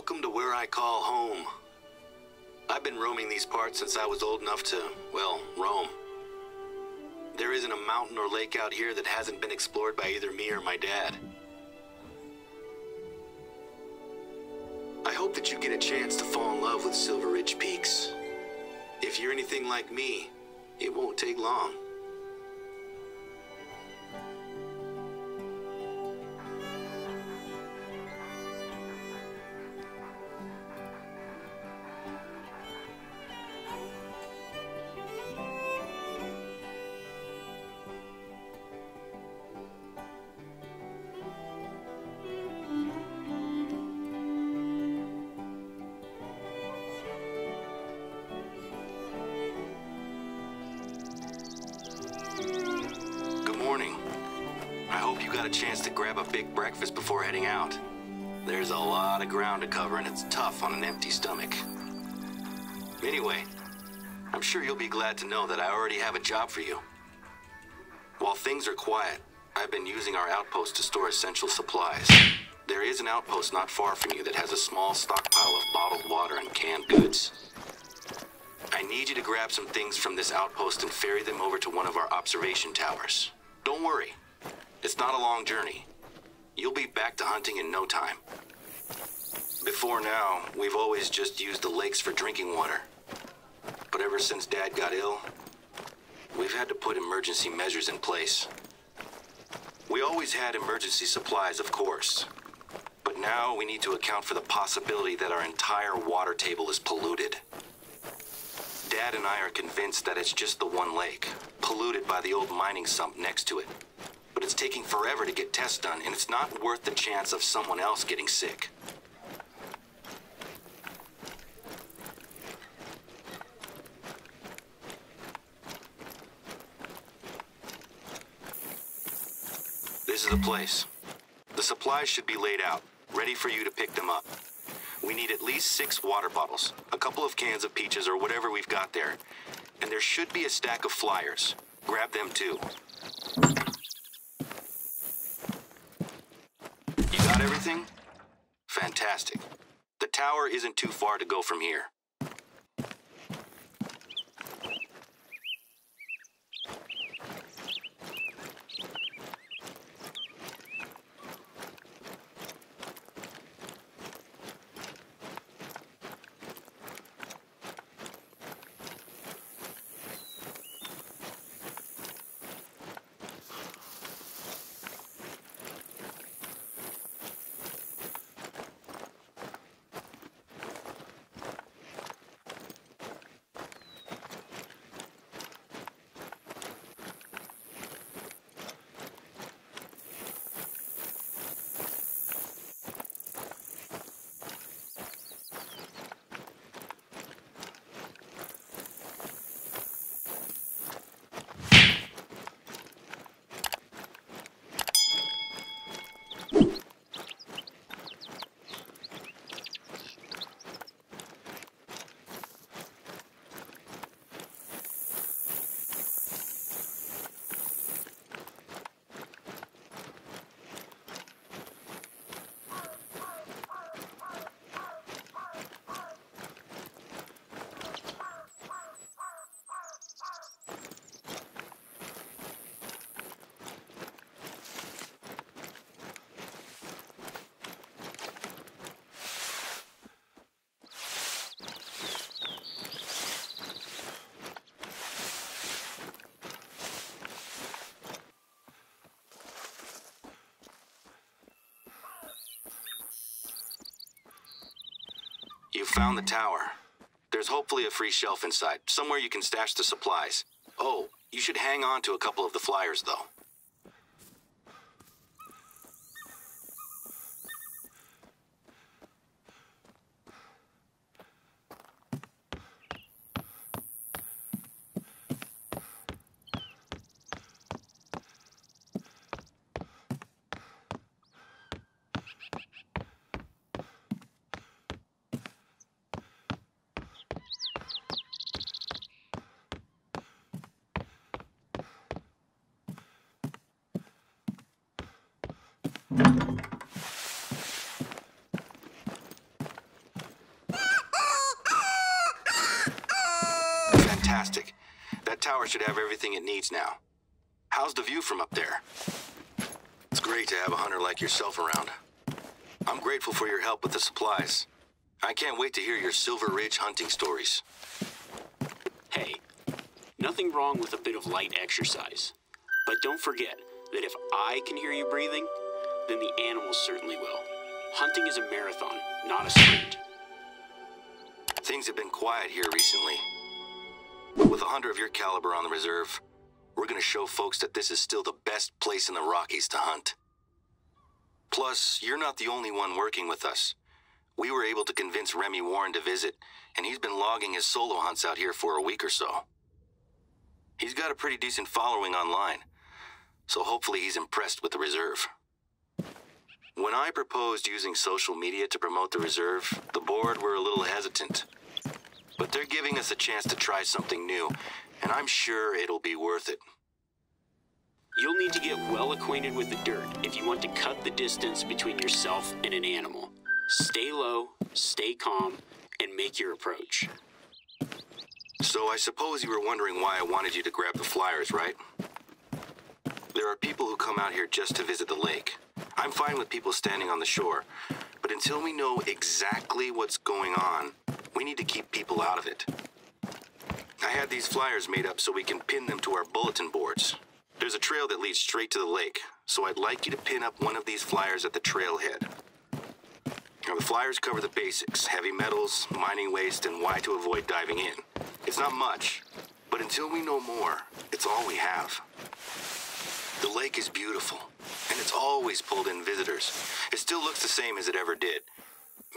Welcome to where I call home. I've been roaming these parts since I was old enough to, well, roam. There isn't a mountain or lake out here that hasn't been explored by either me or my dad. I hope that you get a chance to fall in love with Silver Ridge Peaks. If you're anything like me, it won't take long. Got a chance to grab a big breakfast before heading out. There's a lot of ground to cover and it's tough on an empty stomach. Anyway, I'm sure you'll be glad to know that I already have a job for you. While things are quiet, I've been using our outpost to store essential supplies. There is an outpost not far from you that has a small stockpile of bottled water and canned goods. I need you to grab some things from this outpost and ferry them over to one of our observation towers. Don't worry. It's not a long journey. You'll be back to hunting in no time. Before now, we've always just used the lakes for drinking water. But ever since Dad got ill, we've had to put emergency measures in place. We always had emergency supplies, of course. But now we need to account for the possibility that our entire water table is polluted. Dad and I are convinced that it's just the one lake, polluted by the old mining sump next to it. But it's taking forever to get tests done, and it's not worth the chance of someone else getting sick. This is the place. The supplies should be laid out, ready for you to pick them up. We need at least 6 water bottles, a couple of cans of peaches or whatever we've got there. And there should be a stack of flyers. Grab them too. Got everything? Fantastic. The tower isn't too far to go from here. You found the tower. There's hopefully a free shelf inside, somewhere you can stash the supplies. Oh, you should hang on to a couple of the flyers, though. fantastic. That tower should have everything it needs now. How's the view from up there? It's great to have a hunter like yourself around. I'm grateful for your help with the supplies. I can't wait to hear your Silver Ridge hunting stories. Hey, nothing wrong with a bit of light exercise. But don't forget that if I can hear you breathing, then the animals certainly will. Hunting is a marathon, not a sprint. Things have been quiet here recently. With a hunter of your caliber on the reserve, we're gonna show folks that this is still the best place in the Rockies to hunt. Plus, you're not the only one working with us. We were able to convince Remy Warren to visit, and he's been logging his solo hunts out here for a week or so. He's got a pretty decent following online, so hopefully he's impressed with the reserve. When I proposed using social media to promote the reserve, the board were a little hesitant. But they're giving us a chance to try something new, and I'm sure it'll be worth it. You'll need to get well acquainted with the dirt if you want to cut the distance between yourself and an animal. Stay low, stay calm, and make your approach. So I suppose you were wondering why I wanted you to grab the flyers, right? There are people who come out here just to visit the lake. I'm fine with people standing on the shore, but until we know exactly what's going on, we need to keep people out of it. I had these flyers made up so we can pin them to our bulletin boards. There's a trail that leads straight to the lake, so I'd like you to pin up one of these flyers at the trailhead. Now, the flyers cover the basics: heavy metals, mining waste, and why to avoid diving in. It's not much, but until we know more, it's all we have. The lake is beautiful, and it's always pulled in visitors. It still looks the same as it ever did.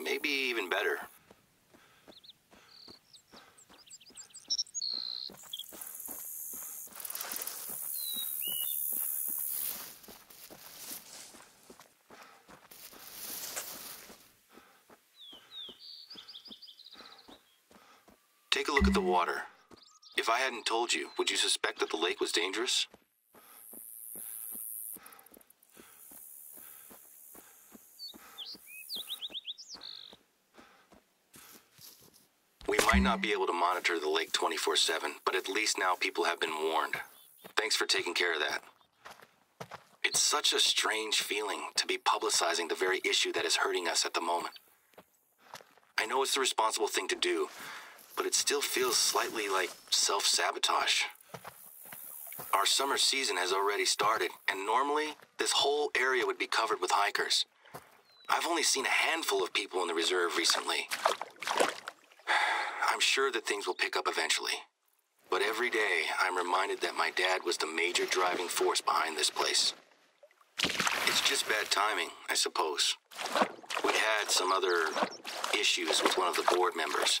Maybe even better. Take a look at the water. If I hadn't told you, would you suspect that the lake was dangerous? We might not be able to monitor the lake 24/7, but at least now people have been warned. Thanks for taking care of that. It's such a strange feeling to be publicizing the very issue that is hurting us at the moment. I know it's the responsible thing to do, but it still feels slightly like self-sabotage. Our summer season has already started, and normally, this whole area would be covered with hikers. I've only seen a handful of people in the reserve recently. I'm sure that things will pick up eventually, but every day I'm reminded that my dad was the major driving force behind this place. It's just bad timing, I suppose. We had some other issues with one of the board members,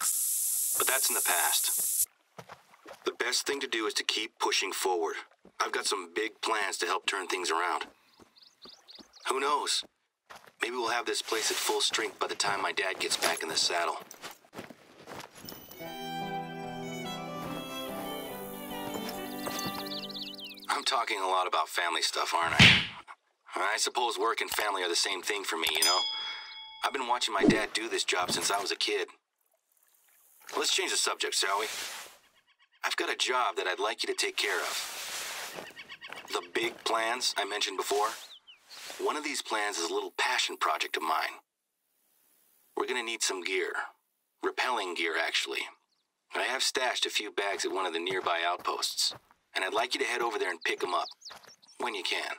but that's in the past. The best thing to do is to keep pushing forward. I've got some big plans to help turn things around. Who knows? Maybe we'll have this place at full strength by the time my dad gets back in the saddle. I'm talking a lot about family stuff, aren't I? I suppose work and family are the same thing for me, you know? I've been watching my dad do this job since I was a kid. Let's change the subject, shall we? I've got a job that I'd like you to take care of. The big plans I mentioned before? One of these plans is a little passion project of mine. We're gonna need some gear. Rappelling gear, actually. I have stashed a few bags at one of the nearby outposts, and I'd like you to head over there and pick them up, when you can.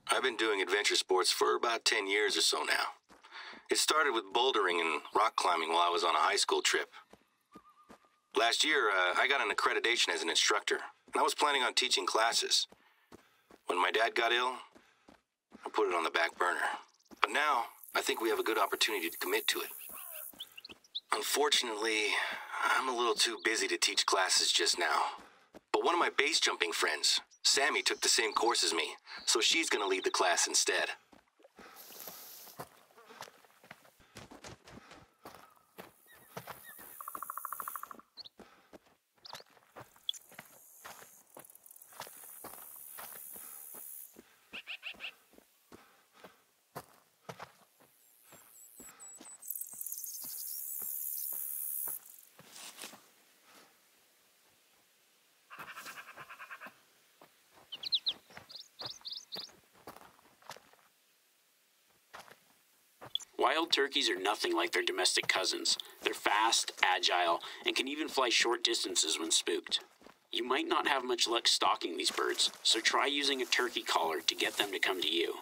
I've been doing adventure sports for about 10 years or so now. It started with bouldering and rock climbing while I was on a high school trip. Last year, I got an accreditation as an instructor, and I was planning on teaching classes. When my dad got ill, I put it on the back burner. But now, I think we have a good opportunity to commit to it. Unfortunately, I'm a little too busy to teach classes just now. But one of my base jumping friends, Sammy, took the same course as me, so she's gonna lead the class instead. Wild turkeys are nothing like their domestic cousins. They're fast, agile, and can even fly short distances when spooked. You might not have much luck stalking these birds, so try using a turkey caller to get them to come to you.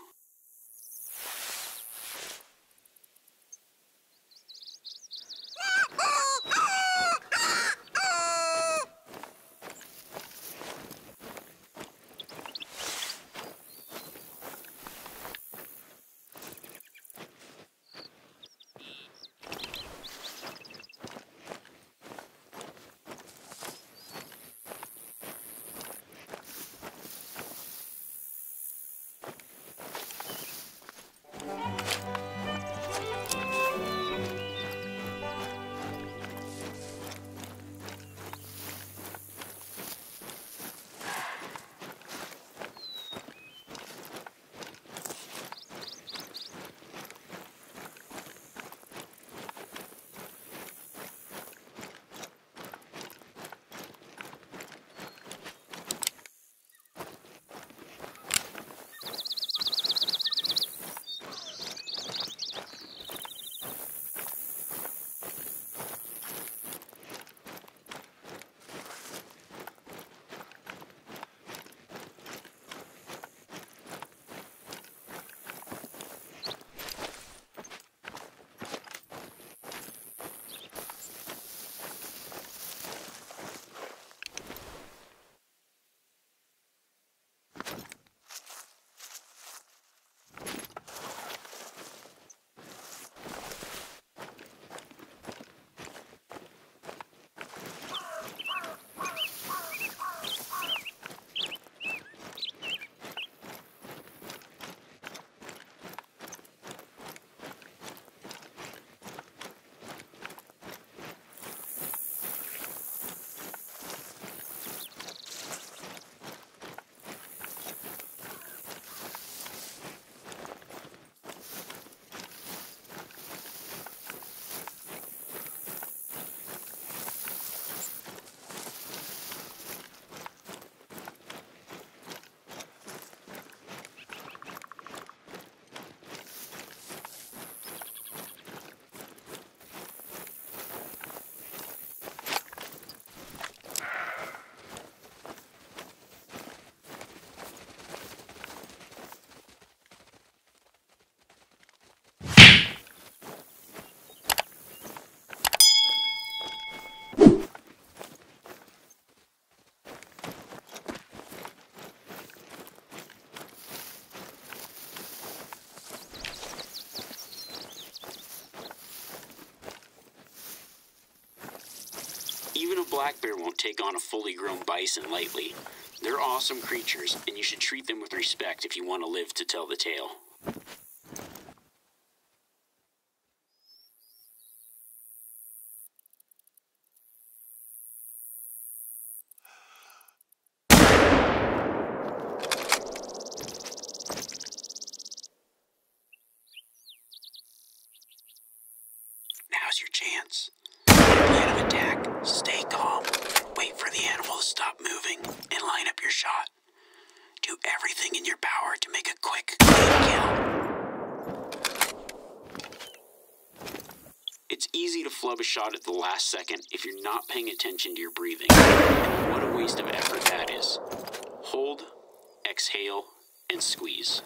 Even a black bear won't take on a fully grown bison lightly. They're awesome creatures, and you should treat them with respect if you want to live to tell the tale. Now's your chance. Plan of attack. Stay calm. Wait for the animal to stop moving and line up your shot. Do everything in your power to make a quick, clean kill. It's easy to flub a shot at the last second if you're not paying attention to your breathing. And what a waste of effort that is. Hold, exhale, and squeeze.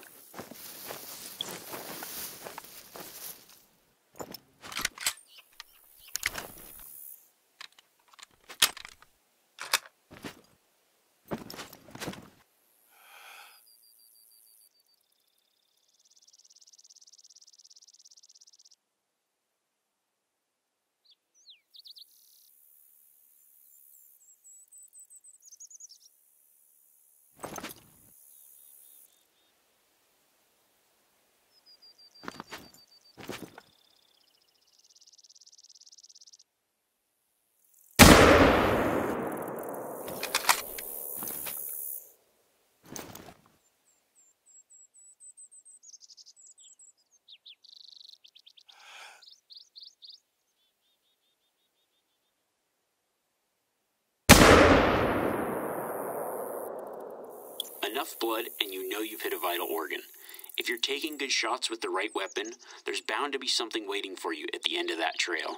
enough blood and you know you've hit a vital organ. If you're taking good shots with the right weapon, there's bound to be something waiting for you at the end of that trail.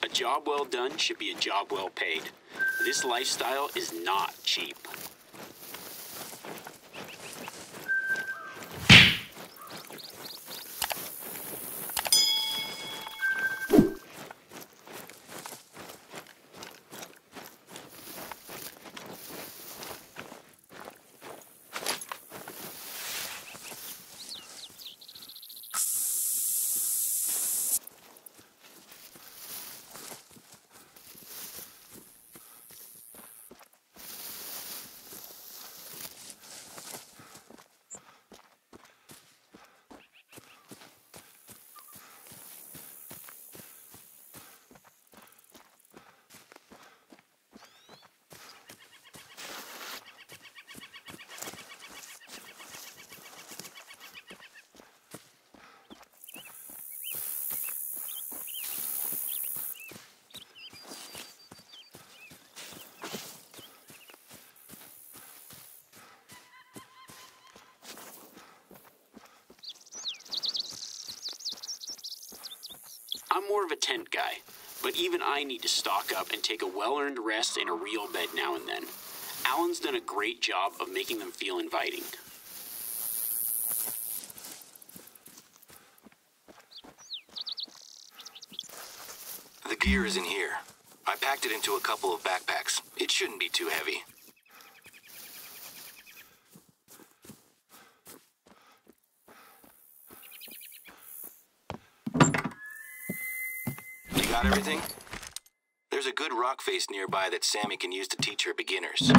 A job well done should be a job well paid. This lifestyle is not cheap. I'm more of a tent guy, but even I need to stock up and take a well-earned rest in a real bed now and then. Alan's done a great job of making them feel inviting. The gear is in here. I packed it into a couple of backpacks. It shouldn't be too heavy. You got everything? There's a good rock face nearby that Sammy can use to teach her beginners.